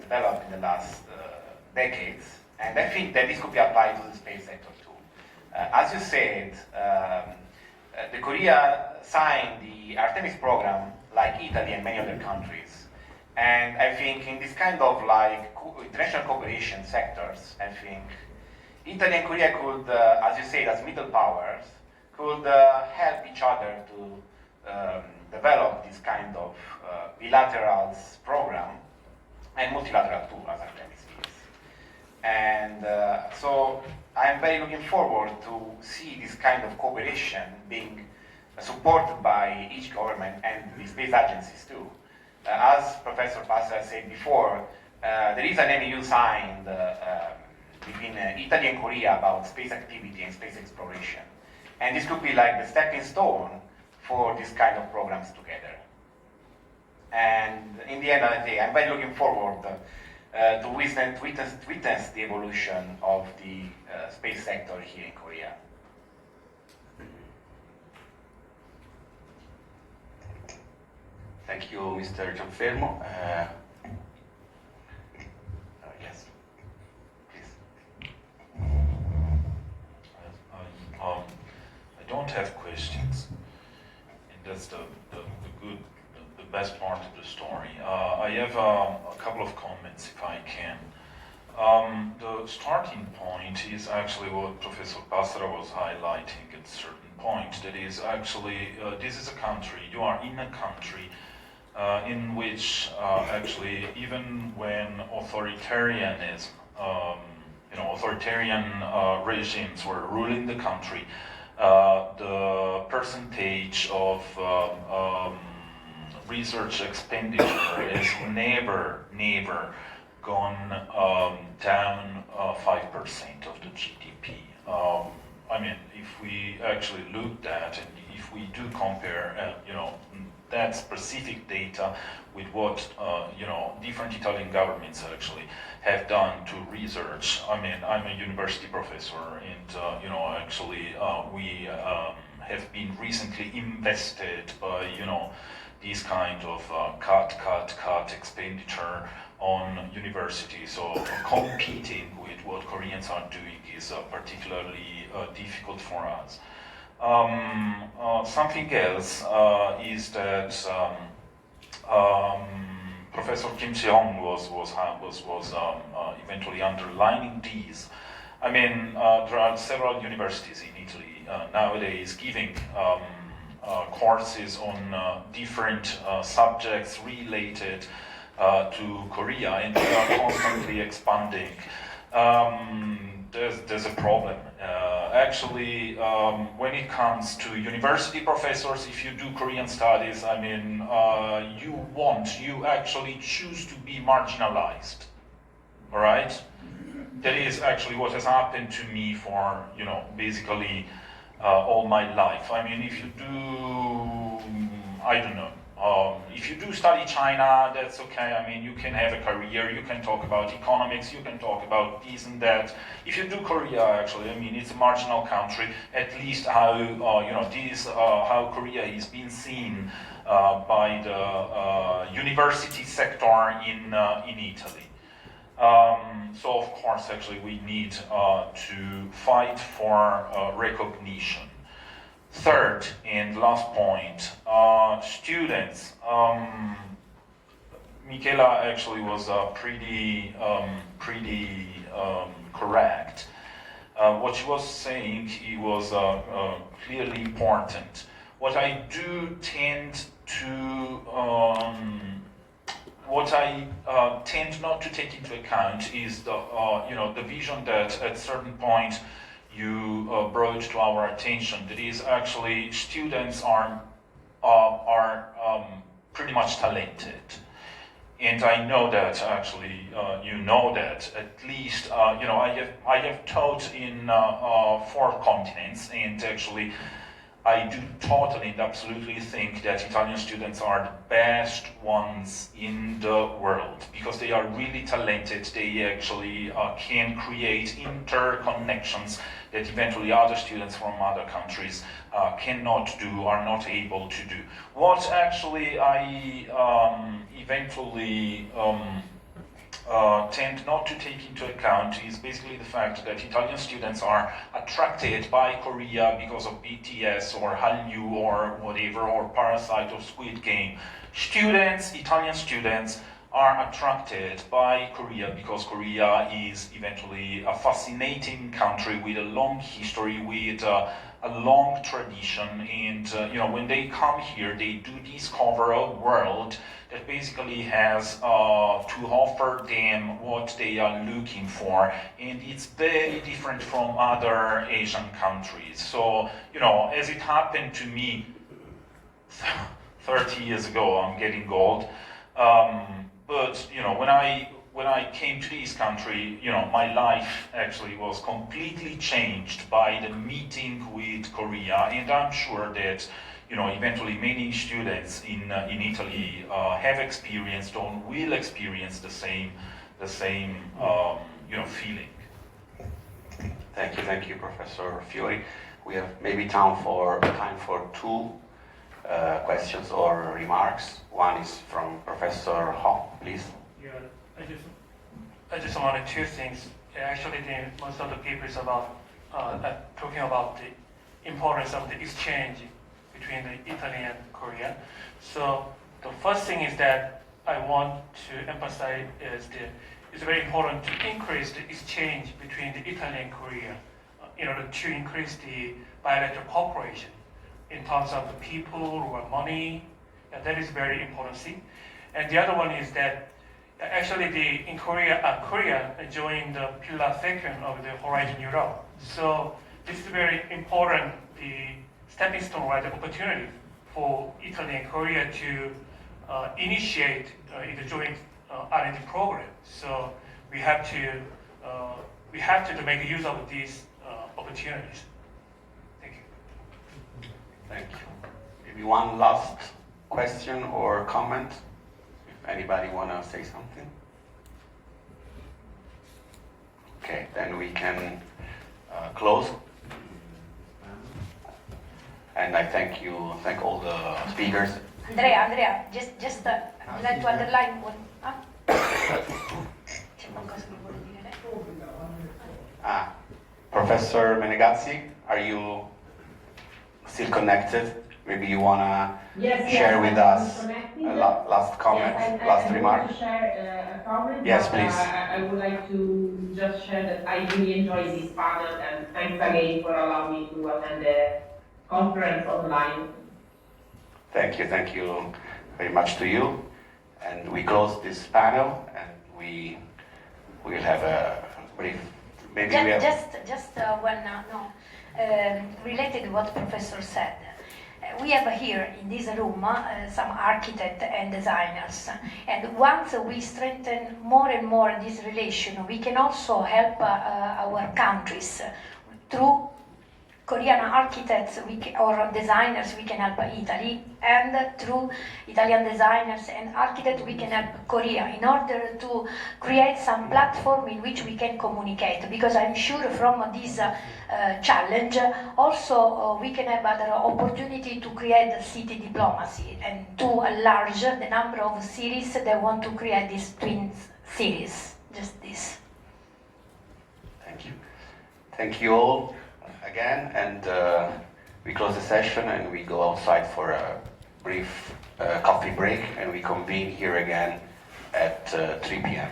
developed in the last decades, and I think that this could be applied to the space sector too. As you said, the Korea signed the Artemis program like Italy and many other countries. And I think in this kind of like international cooperation sectors, I think Italy and Korea could, as you said, as middle powers, could help each other to develop this kind of bilateral program and multilateral too, as Artemis is. And so I'm very looking forward to see this kind of cooperation being supported by each government and the space agencies too. As Professor Passera said before, there is an MOU signed between Italy and Korea about space activity and space exploration. And this could be like the stepping stone for this kind of programs together. And in the end, I'm very looking forward to witness the evolution of the space sector here in Korea. Thank you, Mr. Gianfermo. Yes, please. I don't have questions, and that's the best part of the story. I have a couple of comments, if I can. The starting point is actually what Professor Passera was highlighting at a certain point. That is actually, this is a country, you are in a country in which actually, even when authoritarianism, authoritarian regimes were ruling the country, the percentage of research expenditure is never gone down 5% of the GDP. I mean, if we actually looked at, and if we do compare, that specific data with what different Italian governments actually have done to research. I mean, I'm a university professor, and actually we have been recently invested by these kind of cut expenditure on universities. So competing with what Koreans are doing is particularly difficult for us. Something else is that Professor Kim Se-hong was eventually underlining these. I mean, there are several universities in Italy nowadays giving courses on different subjects related to Korea, and they are constantly expanding. There's a problem. Actually, when it comes to university professors, if you do Korean studies, I mean, you actually choose to be marginalized, all right? That is actually what has happened to me for, basically all my life. I mean, if you do, I don't know, if you do study China, that's okay. I mean, you can have a career, you can talk about economics, you can talk about this and that. If you do Korea, actually, I mean, it's a marginal country. At least how how Korea is being seen by the university sector in Italy. So of course, actually, we need to fight for recognition. Third and last point, students. Michela actually was pretty correct. What she was saying, it was clearly important. What I do tend to, what I tend not to take into account is the, the vision that at a certain point you brought to our attention. That is actually students are pretty much talented, and I know that actually you know that at least I have taught in 4 continents, and actually I do totally and absolutely think that Italian students are the best ones in the world because they are really talented. They actually can create interconnections that eventually other students from other countries cannot do, are not able to do. What actually I eventually tend not to take into account is basically the fact that Italian students are attracted by Korea because of BTS or Hallyu or whatever, or Parasite or Squid Game. Italian students are attracted by Korea because Korea is eventually a fascinating country with a long history, with a long tradition, and when they come here, they do discover a world that basically has to offer them what they are looking for, and it's very different from other Asian countries. So, as it happened to me 30 years ago, I'm getting old, but when I came to this country, my life actually was completely changed by the meeting with Korea, and I'm sure that eventually many students in Italy have experienced or will experience the same feeling. Thank you, Professor Fiori. We have maybe time for two questions or remarks. One is from Professor Ho, please. Yeah, I just wanted two things. Actually, most of the papers about talking about the importance of the exchange between the Italy and Korea. So the first thing is that I want to emphasize is it's very important to increase the exchange between the Italy and Korea in order to increase the bilateral cooperation in terms of the people or money. Yeah, that is very important thing. And the other one is that actually in Korea joined the pillar second of the Horizon Europe. So this is very important, the stepping stone or the opportunity for Italy and Korea to initiate the joint R&D program. So we have to make use of these opportunities. Thank you. Thank you. Maybe one last question or comment, if anybody want to say something. Okay, then we can close. And I thank all the speakers. Andrea, just I'd like to underline one. C'è qualcosa che vuole dire? Professor Menegazzi, are you still connected? Maybe you want to share with us a last comment, last remark? To share a comment. Yes, please. I would like to just share that I really enjoyed this panel, and thanks again for allowing me to attend the conference online. Thank you very much to you. And we close this panel, and we will have a brief. Maybe we have Just one related to what Professor said. We have here in this room some architects and designers, and once we strengthen more and more this relation, we can also help our countries through Korean architects or designers. We can help Italy, and through Italian designers and architects we can help Korea in order to create some platform in which we can communicate, because I'm sure from this challenge also we can have other opportunity to create city diplomacy and to enlarge the number of cities that want to create these twin cities. Just this. Thank you all again, and we close the session and we go outside for a brief coffee break, and we convene here again at 3 p.m.